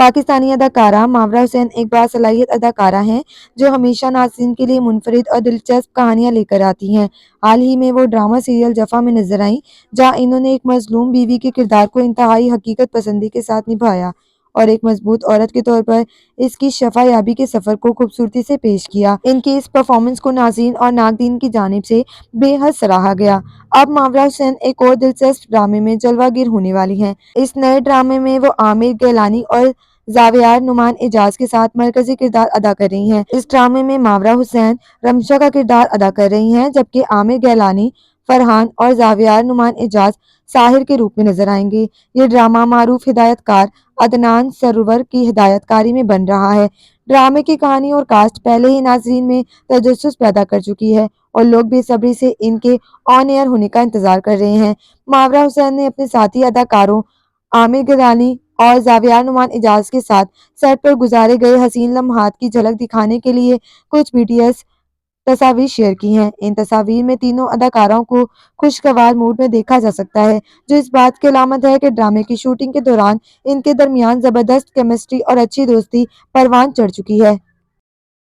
پاکستانی اداکارہ ماورا حسین ایک باصلاحیت اداکارہ ہیں جو ہمیشہ ناظرین کے لیے منفرد اور دلچسپ کہانیاں لے کر آتی ہیں۔ حال ہی میں وہ ڈرامہ سیریل جفا میں نظر آئیں، جہاں انہوں نے ایک مظلوم بیوی کے کردار کو انتہائی حقیقت پسندی کے ساتھ نبھایا اور ایک مضبوط عورت کے طور پر اس کی شفا یابی کے سفر کو خوبصورتی سے پیش کیا۔ ان کی اس پرفارمنس کو ناظرین اور ناقدین کی جانب سے بے حد سراہا گیا۔ اب ماورا حسین ایک اور دلچسپ ڈرامے میں جلوہ گر ہونے والی ہیں۔ اس نئے ڈرامے میں وہ عامر گیلانی اور زاویار نعمان اعجاز کے ساتھ مرکزی کردار ادا کر رہی ہیں۔ اس ڈرامے میں ماورا حسین رمشا کا کردار ادا کر رہی ہیں، جبکہ عامر گیلانی فرحان اور زاویار نعمان اعجاز ساحر کے روپ میں نظر آئیں گے۔ یہ ڈرامہ معروف ہدایت کار عدنان سرور کی ہدایت کاری میں بن رہا ہے۔ ڈرامے کی کہانی اور کاسٹ پہلے ہی ناظرین میں تجسس پیدا کر چکی ہے اور لوگ بے صبری سے ان کے آن ایئر ہونے کا انتظار کر رہے ہیں۔ ماورا حسین نے اپنے ساتھی اداکاروں عامر گیلانی اور زاویار نعمان اعجاز کے ساتھ سیٹ پر گزارے گئے حسین لمحات کی جھلک دکھانے کے لیے کچھ BTS تصاویر شیئر کی ہیں۔ ان تصاویر میں تینوں اداکاروں کو خوشگوار موڈ میں دیکھا جا سکتا ہے، جو اس بات کی علامت ہے کہ ڈرامے کی شوٹنگ کے دوران ان کے درمیان زبردست کیمسٹری اور اچھی دوستی پروان چڑھ چکی ہے۔